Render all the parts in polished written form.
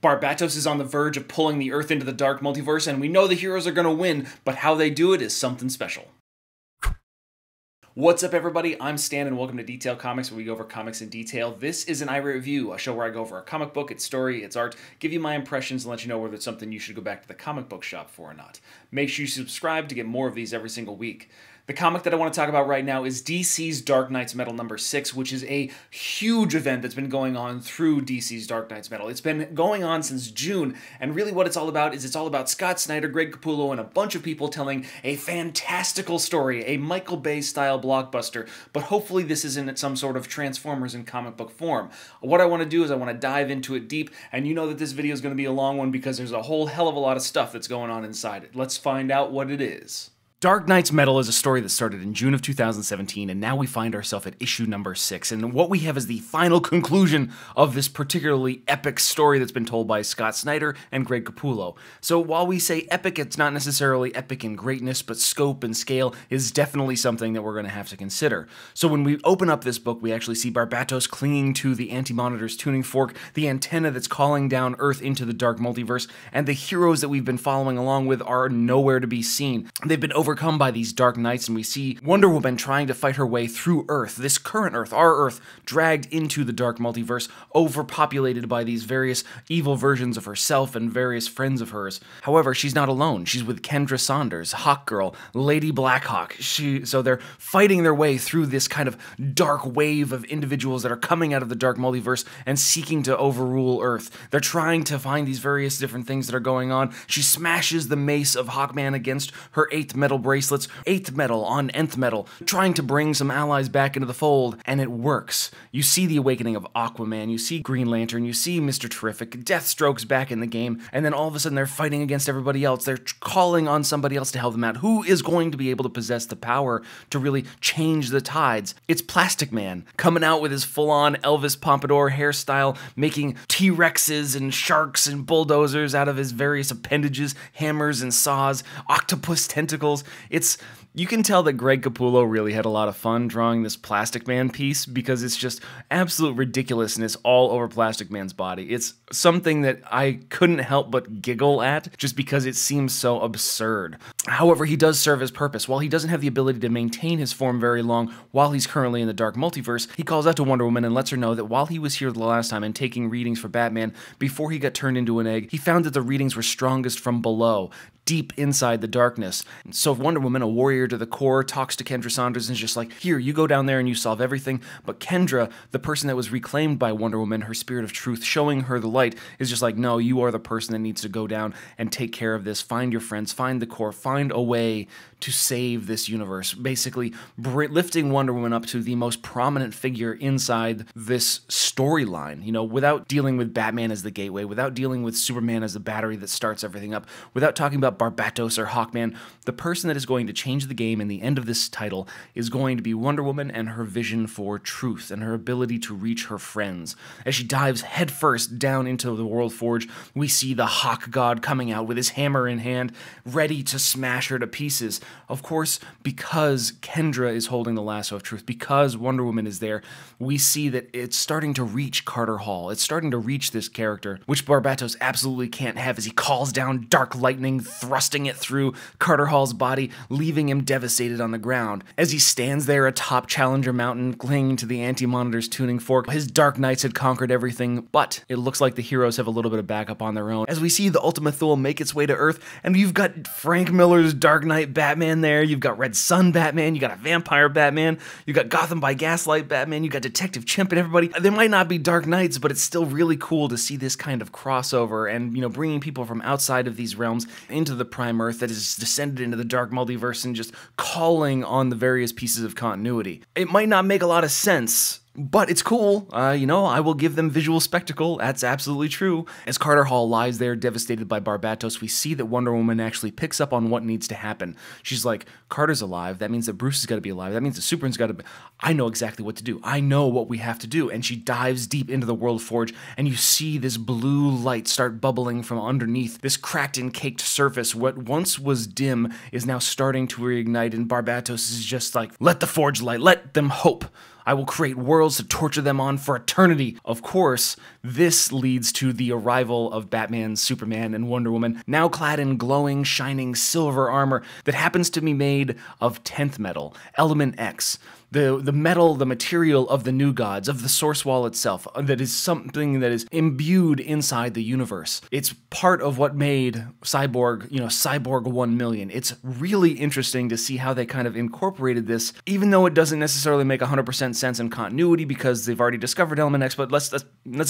Barbatos is on the verge of pulling the Earth into the dark multiverse, and we know the heroes are gonna win, but how they do it is something special. What's up, everybody? I'm Stan, and welcome to Detail Comics, where we go over comics in detail. This is an I Review, a show where I go over a comic book, its story, its art, give you my impressions, and let you know whether it's something you should go back to the comic book shop for or not. Make sure you subscribe to get more of these every single week. The comic that I want to talk about right now is DC's Dark Nights Metal number 6, which is a huge event that's been going on through DC's Dark Nights Metal. It's been going on since June, and really what it's all about is it's all about Scott Snyder, Greg Capullo, and a bunch of people telling a fantastical story, a Michael Bay-style blockbuster, but hopefully this isn't some sort of Transformers in comic book form. What I want to do is I want to dive into it deep, and you know that this video is going to be a long one because there's a whole hell of a lot of stuff that's going on inside it. Let's find out what it is. Dark Nights Metal is a story that started in June of 2017, and now we find ourselves at issue number 6, and what we have is the final conclusion of this particularly epic story that's been told by Scott Snyder and Greg Capullo. So while we say epic, it's not necessarily epic in greatness, but scope and scale is definitely something that we're going to have to consider. So when we open up this book, we actually see Barbatos clinging to the Anti-Monitor's tuning fork, the antenna that's calling down Earth into the dark multiverse, and the heroes that we've been following along with are nowhere to be seen. They've been overcome by these dark nights, and we see Wonder Woman trying to fight her way through Earth, this current Earth, our Earth, dragged into the dark multiverse, overpopulated by these various evil versions of herself and various friends of hers. However, she's not alone. She's with Kendra Saunders, Hawkgirl, Lady Blackhawk. So they're fighting their way through this kind of dark wave of individuals that are coming out of the dark multiverse and seeking to overrule Earth. They're trying to find these various different things that are going on. She smashes the mace of Hawkman against her 8th metal bracelets, 8th metal on nth metal, trying to bring some allies back into the fold, and it works. You see the awakening of Aquaman, you see Green Lantern, you see Mr. Terrific, Deathstroke's back in the game, and then all of a sudden they're fighting against everybody else. They're calling on somebody else to help them out. Who is going to be able to possess the power to really change the tides? It's Plastic Man, coming out with his full-on Elvis Pompadour hairstyle, making T-Rexes and sharks and bulldozers out of his various appendages, hammers and saws, octopus tentacles. You can tell that Greg Capullo really had a lot of fun drawing this Plastic Man piece because it's just absolute ridiculousness all over Plastic Man's body. It's something that I couldn't help but giggle at just because it seems so absurd. However, he does serve his purpose. While he doesn't have the ability to maintain his form very long while he's currently in the dark multiverse, he calls out to Wonder Woman and lets her know that while he was here the last time and taking readings for Batman before he got turned into an egg, he found that the readings were strongest from below, deep inside the darkness. So Wonder Woman, a warrior to the core, talks to Kendra Saunders and is just like, here, you go down there and you solve everything. But Kendra, the person that was reclaimed by Wonder Woman, her spirit of truth, showing her the light, is just like, no, you are the person that needs to go down and take care of this. Find your friends, find the core, find a way to save this universe. Basically, lifting Wonder Woman up to the most prominent figure inside this storyline, you know, without dealing with Batman as the gateway, without dealing with Superman as the battery that starts everything up, without talking about Barbatos or Hawkman. The person that is going to change the game in the end of this title is going to be Wonder Woman and her vision for truth and her ability to reach her friends. As she dives headfirst down into the World Forge, we see the Hawk God coming out with his hammer in hand, ready to smash her to pieces. Of course, because Kendra is holding the lasso of truth, because Wonder Woman is there, we see that it's starting to reach Carter Hall. It's starting to reach this character, which Barbatos absolutely can't have as he calls down dark lightning, thrusting it through Carter Hall's body, leaving him devastated on the ground. As he stands there atop Challenger Mountain, clinging to the Anti-Monitor's tuning fork, his Dark Knights had conquered everything, but it looks like the heroes have a little bit of backup on their own. As we see the Ultima Thule make its way to Earth, and you've got Frank Miller's Dark Knight Batman there, you've got Red Sun Batman, you got a Vampire Batman, you got Gotham by Gaslight Batman, you got Detective Chimp and everybody. There might not be Dark Knights, but it's still really cool to see this kind of crossover and, you know, bringing people from outside of these realms into the Prime Earth that is descended into the dark multiverse and just calling on the various pieces of continuity. It might not make a lot of sense, but it's cool. You know, I will give them visual spectacle. That's absolutely true. As Carter Hall lies there devastated by Barbatos, we see that Wonder Woman actually picks up on what needs to happen. She's like, Carter's alive. That means that Bruce has got to be alive. That means that Superman's got to be... I know exactly what to do. I know what we have to do. And she dives deep into the World Forge, and you see this blue light start bubbling from underneath this cracked and caked surface. What once was dim is now starting to reignite, and Barbatos is just like, let the Forge light. Let them hope. I will create worlds to torture them on for eternity. Of course, this leads to the arrival of Batman, Superman, and Wonder Woman, now clad in glowing, shining silver armor that happens to be made of 10th metal, Element X. The metal, the material of the new gods, of the source wall itself, that is something that is imbued inside the universe. It's part of what made Cyborg, Cyborg 1 million. It's really interesting to see how they kind of incorporated this, even though it doesn't necessarily make 100% sense in continuity because they've already discovered Element X, but let's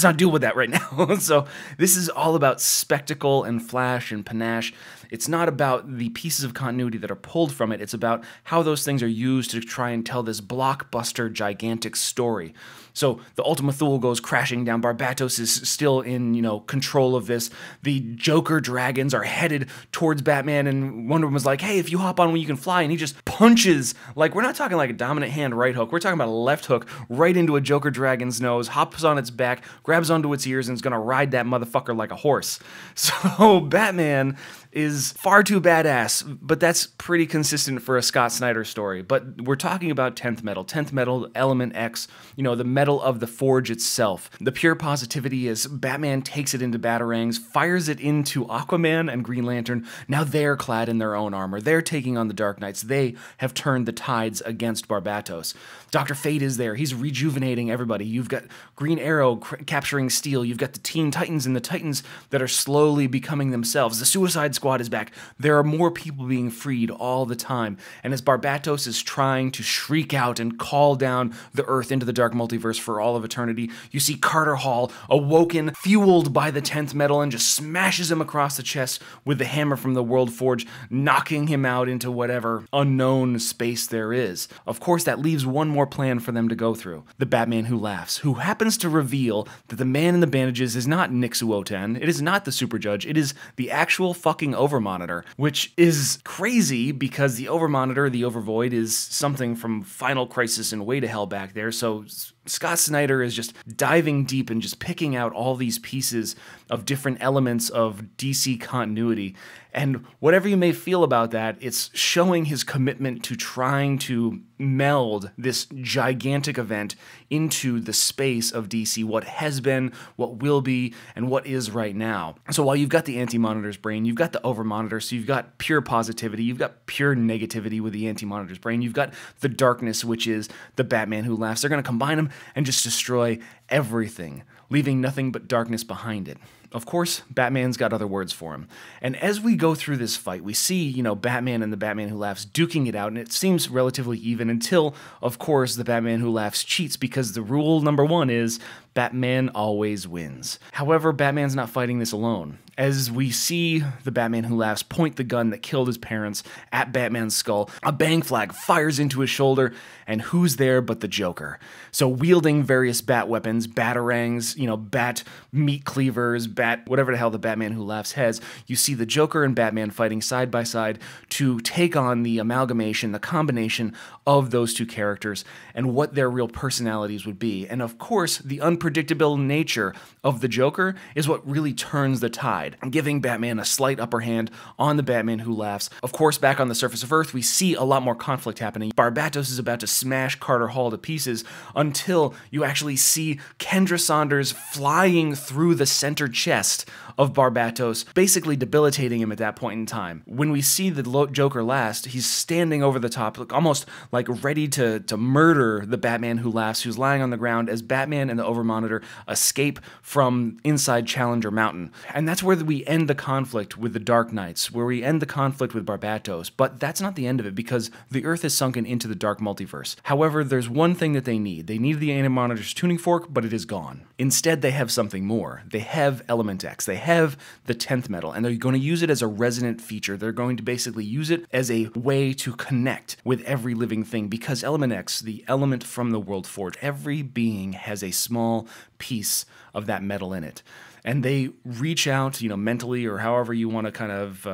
not deal with that right now. So this is all about spectacle and flash and panache. It's not about the pieces of continuity that are pulled from it. It's about how those things are used to try and tell this blockbuster, gigantic story. So the Ultima Thule goes crashing down. Barbatos is still in, control of this. The Joker dragons are headed towards Batman, and Wonder Woman's like, hey, if you hop on when you can fly, and he just punches. Like, we're not talking like a dominant hand right hook. We're talking about a left hook right into a Joker dragon's nose, hops on its back, grabs onto its ears, and is going to ride that motherfucker like a horse. So Batman is far too badass, but that's pretty consistent for a Scott Snyder story. But we're talking about 10th metal, Element X, the metal of the Forge itself. The pure positivity is Batman takes it into Batarangs, fires it into Aquaman and Green Lantern. Now they're clad in their own armor. They're taking on the Dark Knights. They have turned the tides against Barbatos. Dr. Fate is there. He's rejuvenating everybody. You've got Green Arrow capturing Steel. You've got the Teen Titans and the Titans that are slowly becoming themselves. The Suicide Squad is back. There are more people being freed all the time. And as Barbatos is trying to shriek out and call down the Earth into the dark multiverse for all of eternity, you see Carter Hall awoken, fueled by the 10th metal, and just smashes him across the chest with the hammer from the World Forge, knocking him out into whatever unknown space there is. Of course, that leaves one more plan for them to go through. The Batman Who Laughs, who happens to reveal that the man in the bandages is not Nick Suoten, it is not the Super Judge, it is the actual fucking Overmonitor, which is crazy because the Overmonitor, the Overvoid, is something from Final Crisis and Way to Hell back there, so Scott Snyder is just diving deep and just picking out all these pieces of different elements of DC continuity. And whatever you may feel about that, it's showing his commitment to trying to meld this gigantic event into the space of DC, what has been, what will be, and what is right now. So while you've got the Anti-Monitor's brain, you've got the Overmonitor, so you've got pure positivity, you've got pure negativity with the Anti-Monitor's brain, you've got the darkness, which is the Batman Who Laughs. They're going to combine them and just destroy everything, leaving nothing but darkness behind it. Of course, Batman's got other words for him. And as we go through this fight, we see, Batman and the Batman Who Laughs duking it out, and it seems relatively even until, of course, the Batman Who Laughs cheats because the rule number one is Batman always wins. However, Batman's not fighting this alone. As we see the Batman Who Laughs point the gun that killed his parents at Batman's skull, a bang flag fires into his shoulder, and who's there but the Joker? So wielding various bat weapons, batarangs, bat meat cleavers, whatever the hell the Batman Who Laughs has, you see the Joker and Batman fighting side by side to take on the amalgamation, the combination of those two characters and what their real personalities would be. And of course, the unpredictable nature of the Joker is what really turns the tide, giving Batman a slight upper hand on the Batman Who Laughs. Of course, back on the surface of Earth, we see a lot more conflict happening. Barbatos is about to smash Carter Hall to pieces until you actually see Kendra Saunders flying through the center chest of Barbatos, basically debilitating him at that point in time. When we see the Joker last, he's standing over the top, almost like ready to murder the Batman Who Laughs, who's lying on the ground as Batman and the Overmonitor escape from inside Challenger Mountain. And that's where we end the conflict with the Dark Knights, where we end the conflict with Barbatos. But that's not the end of it, because the Earth is sunken into the dark multiverse. However, there's one thing that they need. They need the Anti-Monitor's tuning fork, but it is gone. Instead, they have something more. They have Element X. They have the 10th metal, and they're going to use it as a resonant feature. They're going to basically use it as a way to connect with every living thing, because Element X, the element from the World Forge, every being has a small piece of that metal in it. and they reach out, mentally or however you want to kind of,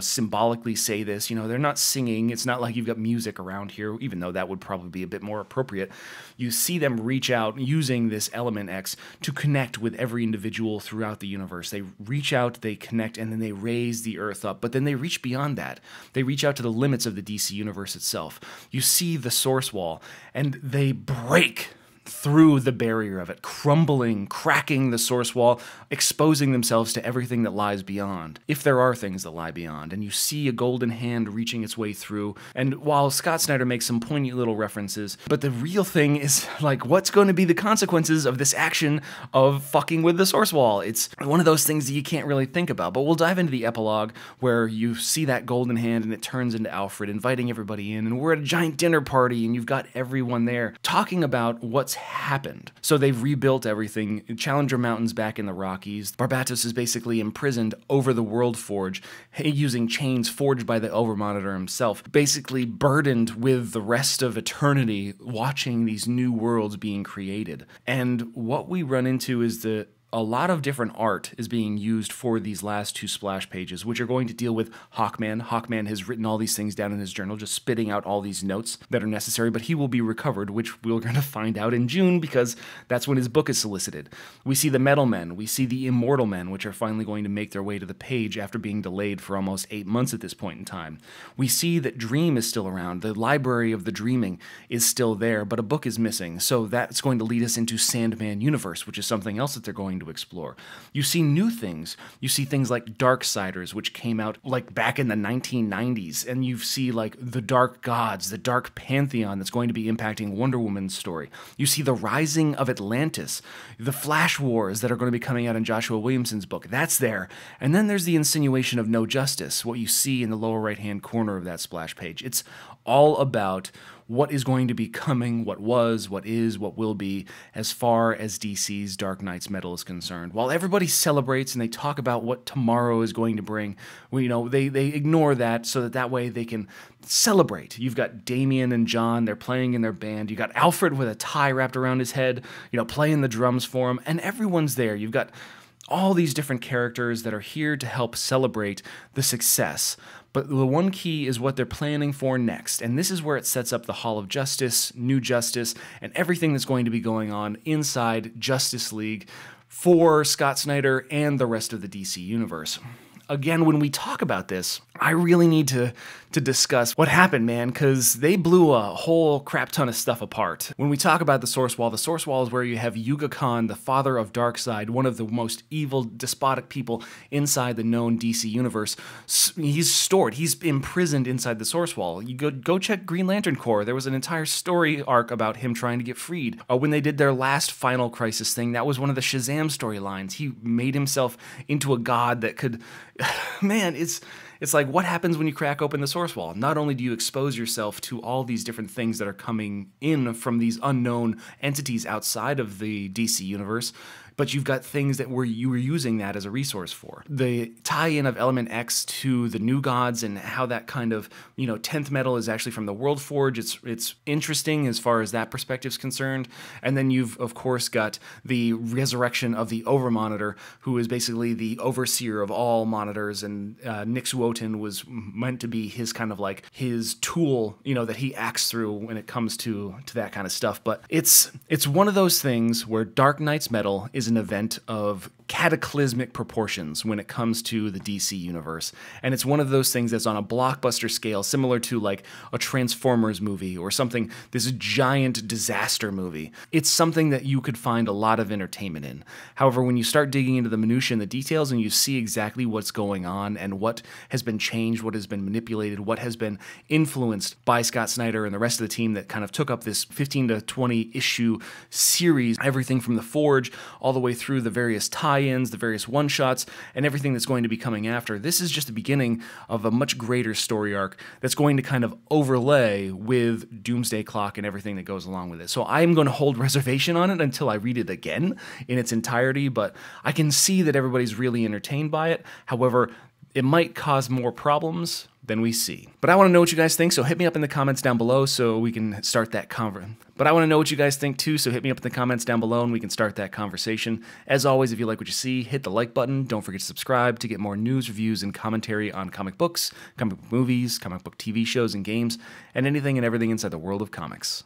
symbolically say this. They're not singing. It's not like you've got music around here, even though that would probably be a bit more appropriate. You see them reach out using this element X to connect with every individual throughout the universe. They reach out, they connect, and then they raise the Earth up. But then they reach beyond that. They reach out to the limits of the DC Universe itself. You see the source wall, and they break through the barrier of it, crumbling, cracking the source wall, exposing themselves to everything that lies beyond, if there are things that lie beyond. And you see a golden hand reaching its way through. And while Scott Snyder makes some poignant little references, but the real thing is, like, what's going to be the consequences of this action of fucking with the source wall? It's one of those things that you can't really think about. But we'll dive into the epilogue where you see that golden hand and it turns into Alfred inviting everybody in, and we're at a giant dinner party and you've got everyone there talking about what's happened. So they've rebuilt everything. Challenger Mountain's back in the Rockies. Barbatos is basically imprisoned over the World Forge using chains forged by the Overmonitor himself, basically burdened with the rest of eternity watching these new worlds being created. And what we run into is that a lot of different art is being used for these last two splash pages, which are going to deal with Hawkman. Hawkman has written all these things down in his journal, just spitting out all these notes that are necessary, but he will be recovered, which we're going to find out in June because that's when his book is solicited. We see the Metal Men, we see the Immortal Men, which are finally going to make their way to the page after being delayed for almost 8 months at this point in time. We see that Dream is still around. The Library of the Dreaming is still there, but a book is missing, so that's going to lead us into Sandman Universe, which is something else that they're going to explore. You see new things. You see things like Darksiders, which came out like back in the 1990s, and you see like the Dark Gods, the Dark Pantheon that's going to be impacting Wonder Woman's story. You see the Rising of Atlantis, the Flash Wars that are going to be coming out in Joshua Williamson's book. That's there. And then there's the insinuation of No Justice, what you see in the lower right-hand corner of that splash page. It's all about what is going to be coming, what was, what is, what will be, as far as DC's Dark Knight's Metal is concerned. While everybody celebrates and they talk about what tomorrow is going to bring, they ignore that so that way they can celebrate. You've got Damien and John, they're playing in their band. You got Alfred with a tie wrapped around his head, playing the drums for him, and everyone's there. You've got all these different characters that are here to help celebrate the success. But the one key is what they're planning for next. And this is where it sets up the Hall of Justice, New Justice, and everything that's going to be going on inside Justice League for Scott Snyder and the rest of the DC Universe. Again, when we talk about this, I really need to discuss what happened, man, because they blew a whole crap ton of stuff apart. When we talk about the Source Wall is where you have Yuga Khan, the father of Darkseid, one of the most evil, despotic people inside the known DC universe. He's imprisoned inside the Source Wall. You go check Green Lantern Corps. There was an entire story arc about him trying to get freed. When they did their last Final Crisis thing, that was one of the Shazam storylines. He made himself into a god that could... Man, it's like, what happens when you crack open the Source Wall? Not only do you expose yourself to all these different things that are coming in from these unknown entities outside of the DC universe, but you've got things that you were using that as a resource for. The tie-in of Element X to the New Gods and how that kind of, 10th metal is actually from the World Forge. It's interesting as far as that perspective is concerned. And then you've, of course, got the resurrection of the Overmonitor, who is basically the overseer of all monitors, and Nix Wotan was meant to be his kind of like his tool, that he acts through when it comes to that kind of stuff. But it's one of those things where Dark Knight's Metal is an event of cataclysmic proportions when it comes to the DC universe. And it's one of those things that's on a blockbuster scale, similar to like a Transformers movie or something, this giant disaster movie. It's something that you could find a lot of entertainment in. However, when you start digging into the minutiae and the details and you see exactly what's going on and what has been changed, what has been manipulated, what has been influenced by Scott Snyder and the rest of the team that kind of took up this 15 to 20 issue series, everything from the Forge all the way through the various tie-ins, the various one-shots, and everything that's going to be coming after. This is just the beginning of a much greater story arc that's going to kind of overlay with Doomsday Clock and everything that goes along with it. So I'm going to hold reservation on it until I read it again in its entirety, but I can see that everybody's really entertained by it. However, it might cause more problems than we see. But I want to know what you guys think, so hit me up in the comments down below so we can start that But I want to know what you guys think too, so hit me up in the comments down below and we can start that conversation. As always, if you like what you see, hit the like button. Don't forget to subscribe to get more news, reviews, and commentary on comic books, comic book movies, comic book TV shows and games, and anything and everything inside the world of comics.